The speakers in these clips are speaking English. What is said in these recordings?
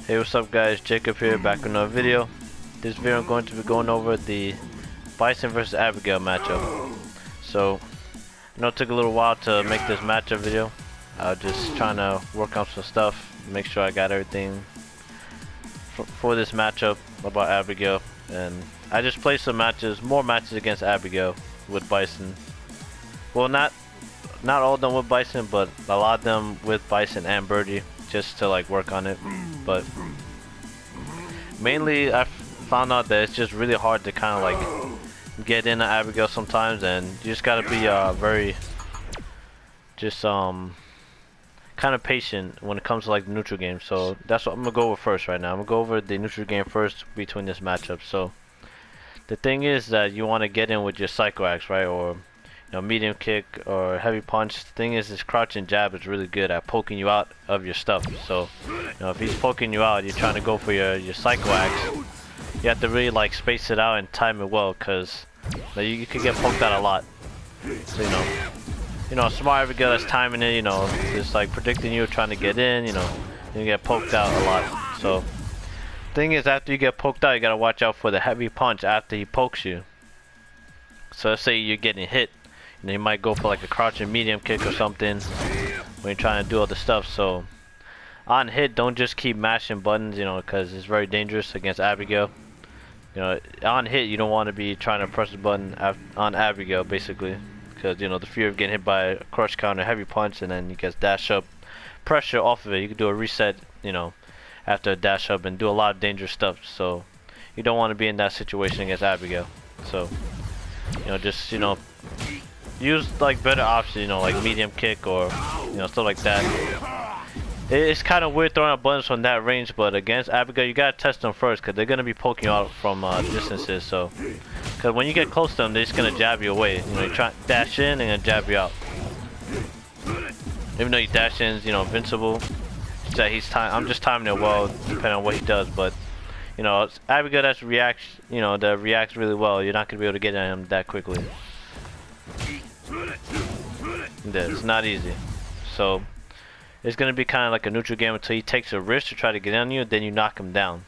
Hey, what's up guys, Jacob here, back with another video. This video I'm going to be going over the Bison versus Abigail matchup. So, I know it took a little while to make this matchup video. I was just trying to work on some stuff, make sure I got everything for this matchup about Abigail. And I just played some matches, more matches against Abigail with Bison. Well, not all of them with Bison, but a lot of them with Bison and Birdie, just to like work on it. But mainly I found out that it's just really hard to kind of like get into Abigail sometimes, and you just gotta be very just kind of patient when it comes to like the neutral game. So that's what I'm gonna go over first right now. I'm gonna go over the neutral game first between this matchup. So the thing is that you want to get in with your psycho axe, right, or medium kick or heavy punch. The thing is, this crouch and jab is really good at poking you out of your stuff. So, if he's poking you out, you're trying to go for your psycho axe. You have to really like space it out and time it well, cause you could get poked out a lot. So a smart Abigail that's timing it, just like predicting you trying to get in, you get poked out a lot. So, thing is, after you get poked out, you gotta watch out for the heavy punch after he pokes you. So let's say you're getting hit. And you might go for like a crouching medium kick or something when you're trying to do all the stuff. So on hit, don't just keep mashing buttons, because it's very dangerous against Abigail. On hit, you don't want to be trying to press the button on Abigail, basically, because the fear of getting hit by a crush counter, heavy punch, and then you get dash up pressure off of it. You can do a reset, after a dash up and do a lot of dangerous stuff. So you don't want to be in that situation against Abigail. So just use like better options, like medium kick or stuff like that. It's kind of weird throwing out buttons from that range, but against Abigail you gotta test them first, because they're gonna be poking you out from distances. So because when you get close to them, they're just gonna jab you away. You try to dash in and then jab you out. Even though you dash in is invincible, it's that I'm just timing it well depending on what he does. But Abigail that reacts really well. You're not gonna be able to get at him that quickly. Yeah, it's not easy. So it's gonna be kind of like a neutral game until he takes a risk to try to get on you, then you knock him down.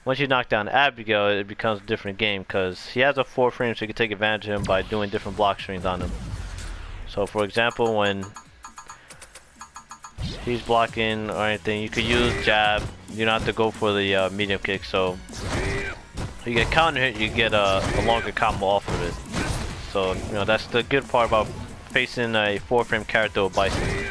Once you knock down Abigail, it becomes a different game, because he has a 4 frame, so you can take advantage of him by doing different block strings on him. So for example, when he's blocking or anything, you could use jab. You don't have to go for the medium kick. So you get counter hit, you get a longer combo off of it. So that's the good part about facing a 4 frame character with Bison.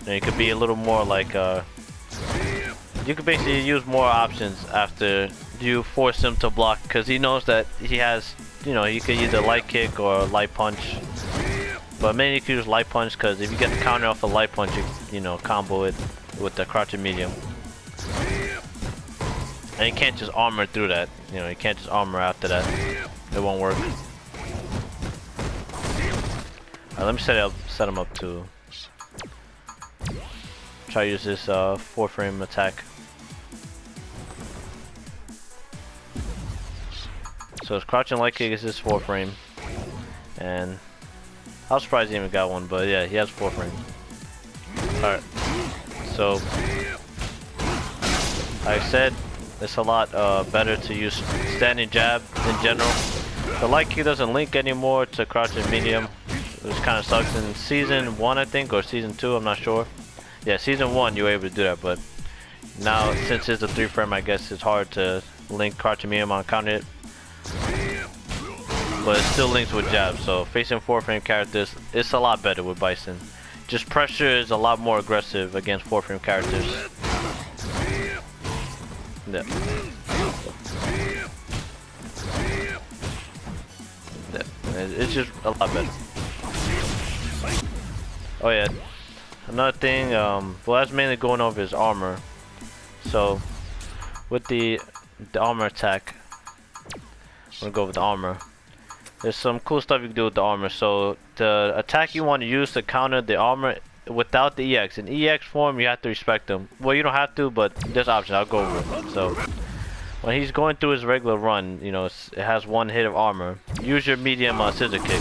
You could be a little more like you could basically use more options after you force him to block, because he knows that he has you could either light kick or light punch, but mainly you could use light punch, because if you get the counter off the light punch, you combo it with the crouching medium, and you can't just armor through that. You can't just armor after that. It won't work. Let me set him up to try to use this 4 frame attack. So his crouching light kick is his 4 frame, and I was surprised he even got one, but yeah, he has 4 frame. Alright, so like I said, it's a lot better to use standing jab in general. The light kick doesn't link anymore to crouching medium, which kind of sucks. In season 1, I think, or season 2, I'm not sure. Yeah, season 1 you were able to do that, but now since it's a 3 frame, I guess it's hard to link crouching medium on counter hit. But it still links with jab. So facing 4 frame characters, it's a lot better with Bison. Just pressure is a lot more aggressive against 4 frame characters. Yeah. It's just a lot better. Oh yeah, another thing, well, that's mainly going over his armor. So with the armor attack, I'm gonna go with the armor. There's some cool stuff you can do with the armor. So the attack you want to use to counter the armor without the EX. In EX form, you have to respect them. Well, you don't have to, but there's options. I'll go over it. So when he's going through his regular run, it has 1 hit of armor. Use your medium scissor kick.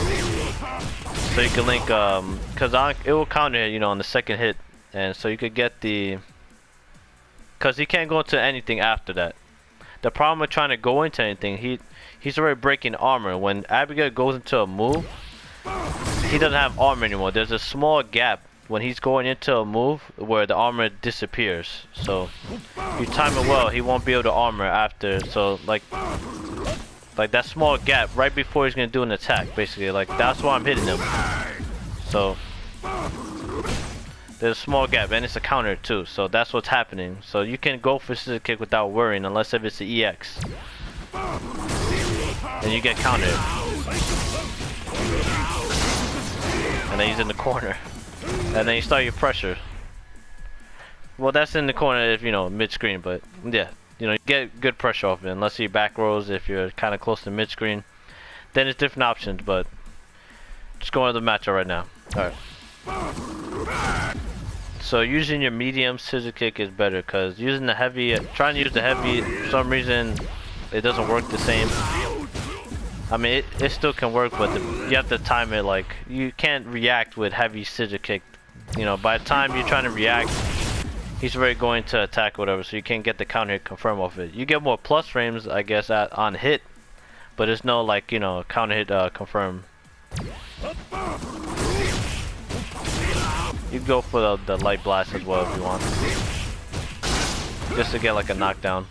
So you can link, because it will counter hit, on the second hit. And so you could get the because he can't go into anything after that. The problem with trying to go into anything, he's already breaking armor. When Abigail goes into a move, he doesn't have armor anymore. There's a small gap when he's going into a move where the armor disappears. So if you time it well, he won't be able to armor after. So like that small gap right before he's gonna do an attack, basically. Like that's why I'm hitting him. So there's a small gap, and it's a counter too. So that's what's happening. So you can go for scissor kick without worrying, unless if it's the EX, and you get countered. And then he's in the corner. And then you start your pressure. Well, that's in the corner if, you know, mid-screen, but yeah, you know, you get good pressure off it, unless you back rows if you're kind of close to mid-screen. Then it's different options, but just going to the matchup right now. Alright. So using your medium scissor kick is better, because using the heavy, trying to use the heavy, for some reason, it doesn't work the same. I mean, it still can work, but you have to time it. Like, you can't react with heavy scissor kick. You know, by the time you're trying to react, he's already going to attack or whatever, so you can't get the counter hit confirm off it. You get more plus frames, I guess, on hit, but there's no, like, you know, counter hit confirm. You go for the light blast as well if you want, just to get like a knockdown.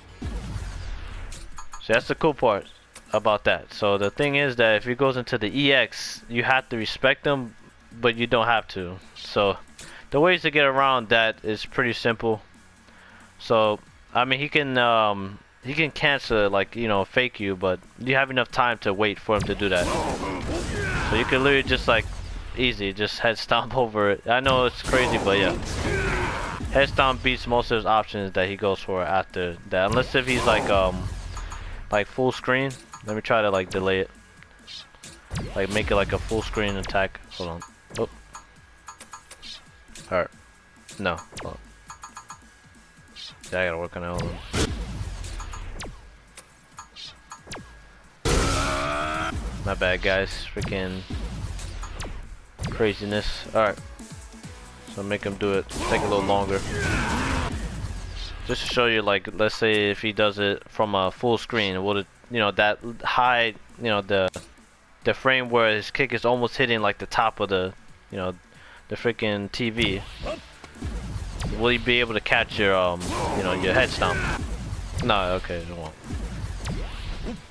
So that's the cool part about that. So the thing is that if he goes into the EX, you have to respect him, but you don't have to. So the ways to get around that is pretty simple. So I mean, he can cancel, like, you know, fake you, but you have enough time to wait for him to do that. So you can literally just like easy just head stomp over it. I know it's crazy, but yeah, head stomp beats most of his options that he goes for after that, unless if he's like full screen. Let me try to like delay it, like make it like a full screen attack. Hold on. Oh. Alright. No. Hold on. Yeah, I gotta work on it. Hold on. My bad, guys. Freaking craziness. Alright. So make him do it. Take a little longer. Just to show you, like, let's say if he does it from a full screen, would it, you know, that high, you know, the frame where his kick is almost hitting like the top of the, you know, the freaking TV. Will he be able to catch your, you know, your head stomp? No, okay, it won't.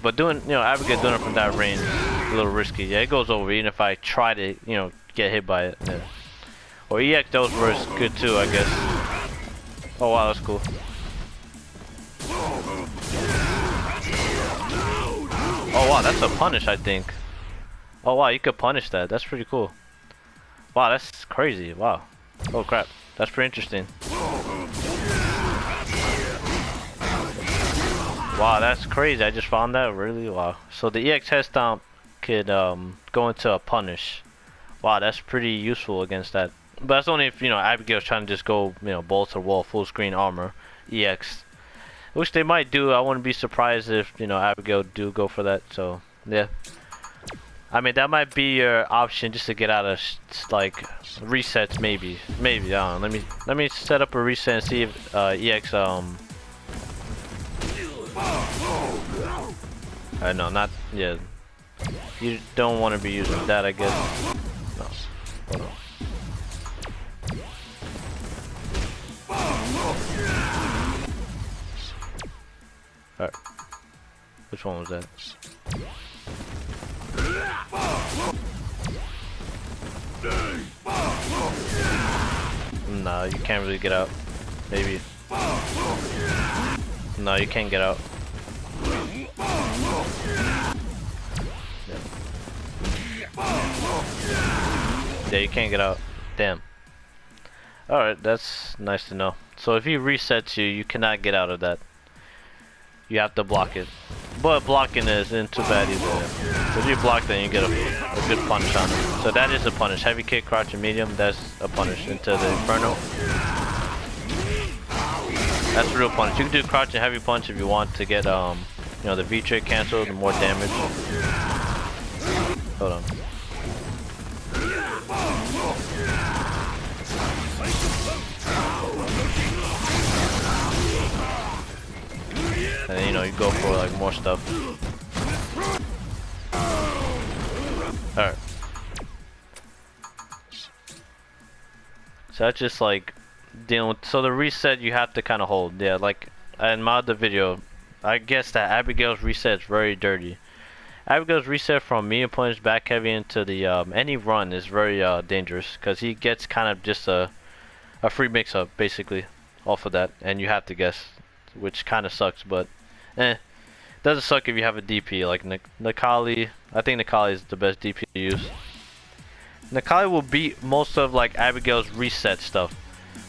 But doing, you know, Abigail doing it from that range is a little risky. Yeah, it goes over even if I try to, you know, get hit by it. Yeah. Or EX those were good too, I guess. Oh wow, that's cool. Oh wow, that's a punish, I think. Oh wow, you could punish that. That's pretty cool. Wow, that's crazy. Wow. Oh crap, that's pretty interesting. Wow, that's crazy. I just found that. Really? Wow. So the EX head stomp could go into a punish. Wow, that's pretty useful against that. But that's only if, you know, Abigail's trying to just go, you know, balls to wall, full screen armor, EX. Which they might do. I wouldn't be surprised if, you know, Abigail do go for that. So, yeah. I mean, that might be your option just to get out of, like, resets, maybe. Maybe, I don't know. Let me set up a reset and see if EX, I know, not, yeah. You don't want to be using that, I guess. No. Hold on. Alright. Which one was that? No, you can't really get out. Maybe. No, you can't get out. Yeah, you can't get out. Damn. Alright, that's nice to know. So if he resets you, you cannot get out of that. You have to block it. But blocking isn't too bad either. So if you block, then you get a good punish on him. So that is a punish. Heavy kick, crouch, and medium, that's a punish into the Inferno. That's a real punish. You can do crouch and heavy punch if you want to get, you know, the V-trick canceled, the more damage. Hold on. go for like more stuff. Alright. So that's just like dealing with, so the reset you have to kind of hold. Yeah, like in my other video, I guess that Abigail's reset is very dirty. Abigail's reset from medium punch back heavy into the any run is very dangerous, because he gets kind of just a free mix up basically off of that, and you have to guess, which kind of sucks, but doesn't suck if you have a DP like Necalli. I think Necalli is the best DP to use. Necalli will beat most of like Abigail's reset stuff,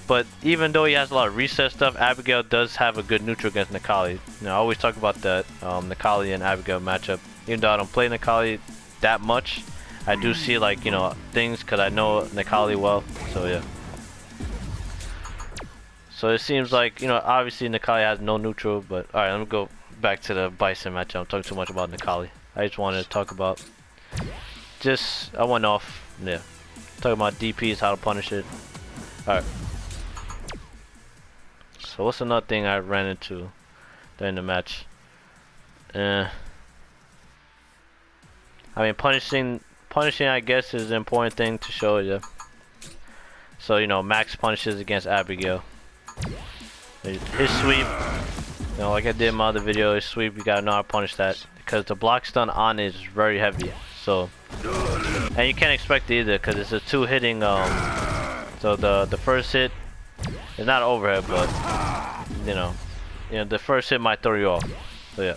but even though he has a lot of reset stuff, Abigail does have a good neutral against Necalli. You know, I always talk about that Necalli and Abigail matchup. Even though I don't play Necalli that much, I do see like, you know, things because I know Necalli well. So yeah. So it seems like, you know, obviously Necalli has no neutral, but alright, let me go back to the Bison matchup. I'm talking too much about Necalli. I just wanted to talk about, I went off. Yeah, talking about DPs, how to punish it. Alright. So what's another thing I ran into during the match? I mean, punishing I guess is an important thing to show you. So, you know, Max punishes against Abigail. His sweep, you know, like I did in my other video, his sweep, you gotta know how to punish that, because the block stun on it is very heavy. So, and you can't expect it either, because it's a two hitting. So the first hit is not overhead, but you know, the first hit might throw you off. So yeah.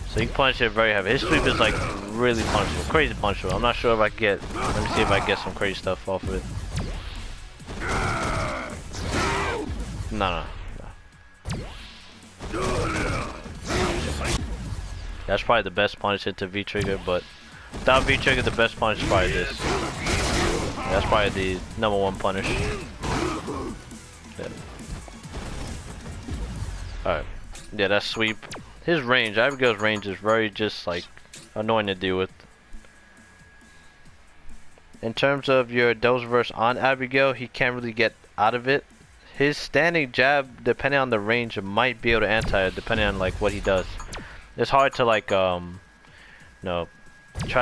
So you can punish it very heavy. His sweep is like really punishable, crazy punishable. I'm not sure if I can get. Let me see if I can get some crazy stuff off of it. No. That's probably the best punish into V trigger, but without V trigger, the best punish is probably this. That's probably the #1 punish. Yeah. Alright. Yeah, that's sweep. His range, Abigail's range is very just like annoying to deal with. In terms of your dose verse on Abigail, he can't really get out of it. His standing jab, depending on the range, might be able to anti it depending on like what he does. It's hard to like try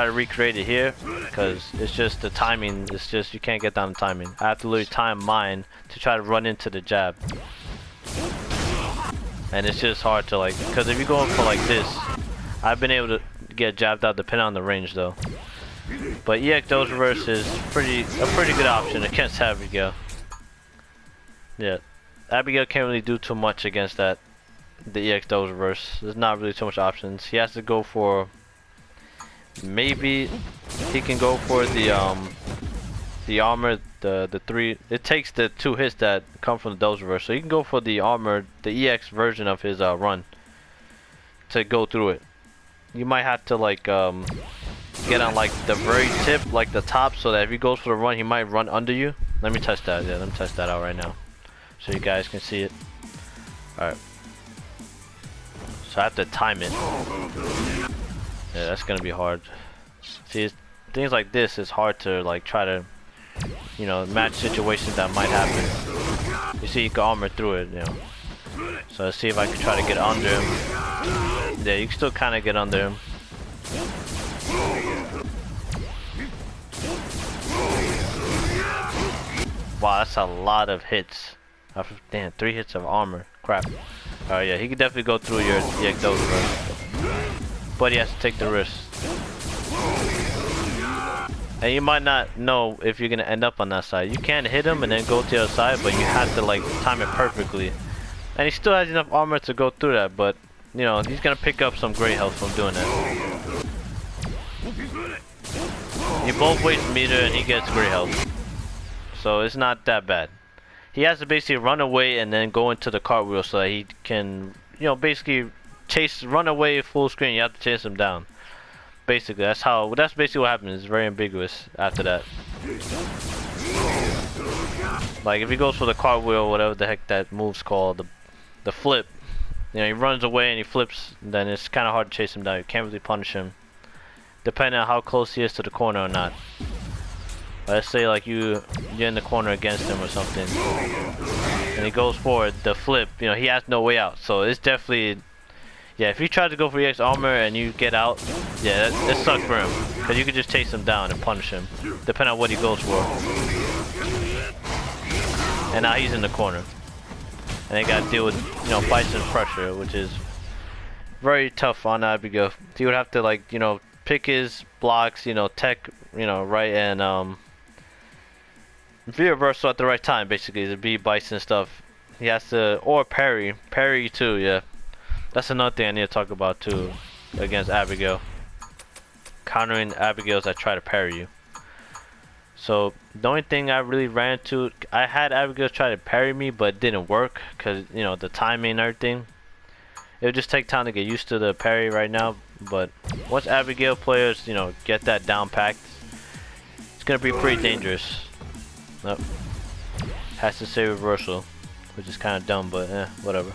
to recreate it here, because it's just the timing. It's just you can't get down the timing. I have to literally time mine to try to run into the jab, and it's just hard to like, because if you're going for like this, I've been able to get jabbed out depending on the range though. But EX dose reverse is a pretty good option against Abigail. Yeah, Abigail can't really do too much against that. The EX dose reverse. There's not really too much options. He has to go for, maybe he can go for the armor, the 3. It takes the 2 hits that come from the dose reverse, so you can go for the armor, the EX version of his run to go through it. You might have to like get on like the very tip, like the top, so that if he goes for the run, he might run under you. Let me test that. Yeah, let me test that out right now, so you guys can see it. All right. So I have to time it. Yeah, that's gonna be hard. See, things like this is hard to like try to, you know, match situations that might happen. You see, you can armor through it, you know. So let's see if I can try to get under him. Yeah, you can still kind of get under him. Wow, that's a lot of hits. Damn, 3 hits of armor. Crap. Oh yeah, he could definitely go through your dose first, but he has to take the risk. And you might not know if you're gonna end up on that side. You can hit him and then go to the other side, but you have to like time it perfectly. And he still has enough armor to go through that, but you know, he's gonna pick up some great health from doing that. He both waste meter and he gets great health, so it's not that bad. He has to basically run away and then go into the cartwheel so that he can, you know, basically run away full screen. You have to chase him down. Basically, that's basically what happens. It's very ambiguous after that. Like if he goes for the cartwheel, whatever the heck that move's called, the flip, you know, he runs away and he flips, then it's kind of hard to chase him down. You can't really punish him, depending on how close he is to the corner or not. Let's say like you're in the corner against him or something. and he goes for the flip, you know, he has no way out. So it's definitely, yeah, if he tries to go for EX armor and you get out, yeah, it sucks for him. Because you could just chase him down and punish him, depending on what he goes for. And now he's in the corner. And they got to deal with, you know, Bison's pressure, which is very tough on Abigail. He would have to, like, you know, pick his blocks, you know, tech, you know, right, and V-reversal at the right time, basically, to beat Bison stuff. He has to, or parry too, yeah. That's another thing I need to talk about too, against Abigail. Countering Abigails that try to parry you. So the only thing I really ran into, I had Abigail try to parry me, but it didn't work because, you know, the timing and everything. It would just take time to get used to the parry right now, but once Abigail players, you know, get that down packed, it's gonna be pretty dangerous. Nope. Has to say reversal, which is kind of dumb, but whatever.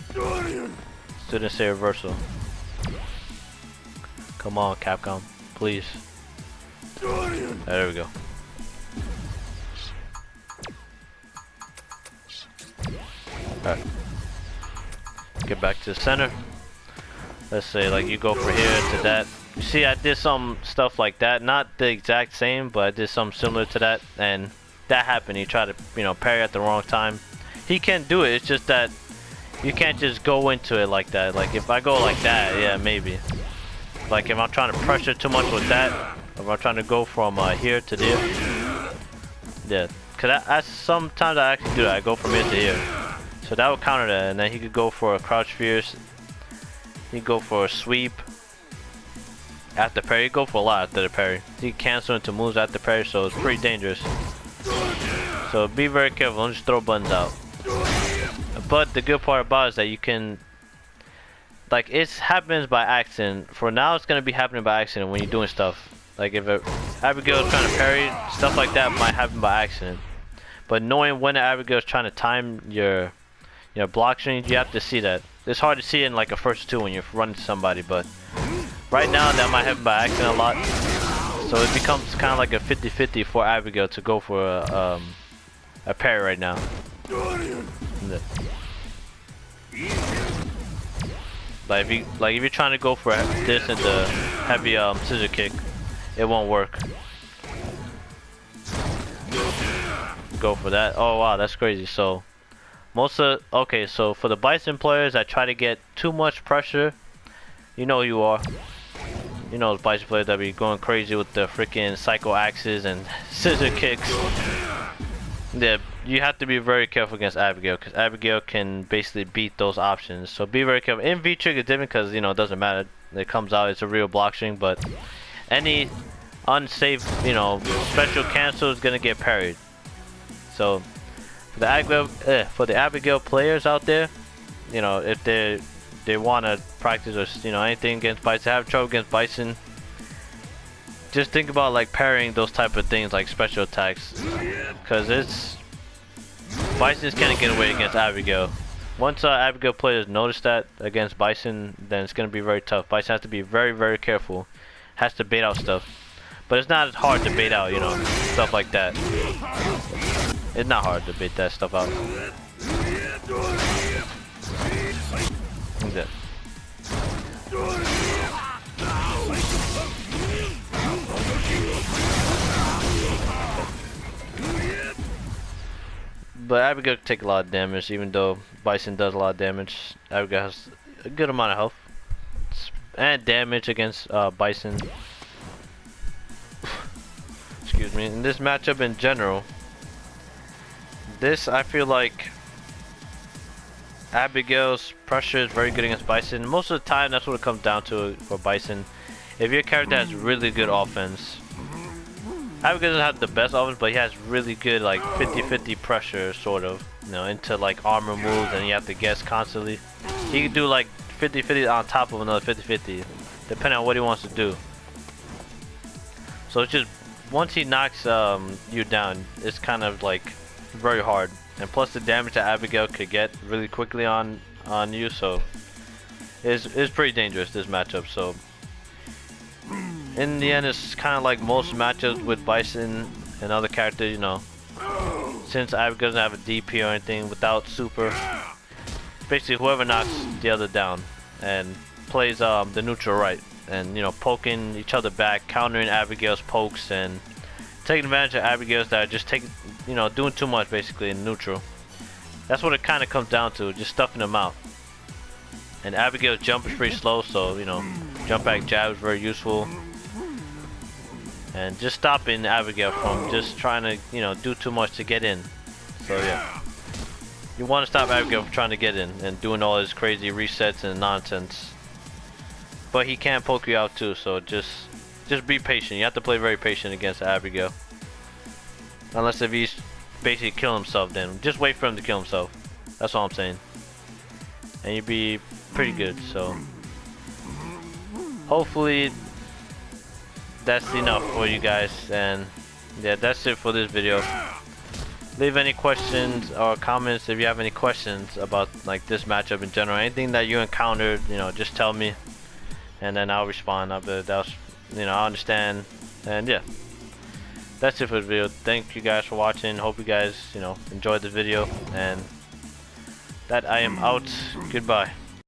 Still didn't say reversal. Come on, Capcom, please. There we go. Alright. Get back to the center. Let's say like you go from here to that. You see, I did some stuff like that, not the exact same, but I did something similar to that, and that happened. He tried to, you know, parry at the wrong time. He can do it, it's just that you can't just go into it like that. Like if I go like that, yeah, maybe. Like if I'm trying to pressure too much with that, if I'm trying to go from here to there, yeah. Cause I sometimes I actually do that. I go from here to here, so that would counter that, and then he could go for a crouch fierce. He could go for a sweep after parry. He could go for a lot after the parry. He can cancel into moves after parry, so it's pretty dangerous. So be very careful. Don't just throw buttons out. But the good part about it is that you can, like, it happens by accident. For now, it's gonna be happening by accident when you're doing stuff. Like if Abigail is trying to parry, stuff like that might happen by accident. But knowing when Abigail is trying to time your block strings, you have to see that. It's hard to see in like a first two when you're running to somebody, but right now that might happen by accident a lot. So it becomes kind of like a 50-50 for Abigail to go for a parry right now. Like if you're trying to go for this and the heavy scissor kick, it won't work. Go for that. Oh wow, that's crazy. So okay, so for the Bison players that try to get too much pressure, you know who you are. You know those Bison players that be going crazy with the freaking psycho axes and scissor kicks. Yeah, you have to be very careful against Abigail, because Abigail can basically beat those options. So be very careful. In V-Trigger is different because, you know, it doesn't matter. It comes out, it's a real block string, but any unsafe, you know, special cancel is going to get parried. So for the Abigail players out there, you know, if they want to practice or, you know, anything against Bison, have trouble against Bison, just think about like parrying those type of things like special attacks, because Bison's can't get away against Abigail. Once Abigail players notice that against Bison, then it's gonna be very tough. Bison has to be very, very careful. Has to bait out stuff, but it's not as hard to bait out, you know, stuff like that. It's not hard to bait that stuff out. Like that. But Abigail can take a lot of damage, even though Bison does a lot of damage. Abigail has a good amount of health and damage against Bison. Excuse me. In this matchup in general, I feel like Abigail's pressure is very good against Bison. Most of the time, that's what it comes down to for Bison. If your character has really good offense, Abigail doesn't have the best offense, but he has really good like 50-50 pressure, sort of, you know, into like armor moves, and you have to guess constantly. He can do like 50-50 on top of another 50-50, depending on what he wants to do. So it's just, once he knocks you down, it's kind of like very hard. And plus the damage that Abigail could get really quickly on you, so it's pretty dangerous, this matchup. So in the end, it's kind of like most matchups with Bison and other characters, you know. since Abigail doesn't have a DP or anything, without super, basically whoever knocks the other down and plays the neutral right, and you know, poking each other back, countering Abigail's pokes, and taking advantage of Abigail's that are just doing too much basically in neutral. That's what it kind of comes down to, just stuffing them out. And Abigail's jump is pretty slow, so you know, jump back jab is very useful. And just stopping Abigail from just trying to, you know, do too much to get in. So yeah, you want to stop Abigail from trying to get in and doing all his crazy resets and nonsense. But he can poke you out too, so just be patient. You have to play very patient against Abigail. Unless if he's basically kill himself, then just wait for him to kill himself. That's all I'm saying. And you'd be pretty good. So hopefully that's enough for you guys, and yeah, that's it for this video. Leave any questions or comments if you have any questions about like this matchup in general, anything that you encountered, you know, just tell me and then I'll respond. I understand. And yeah, that's it for the video. Thank you guys for watching. Hope you guys, you know, enjoyed the video, and that I am out. Goodbye.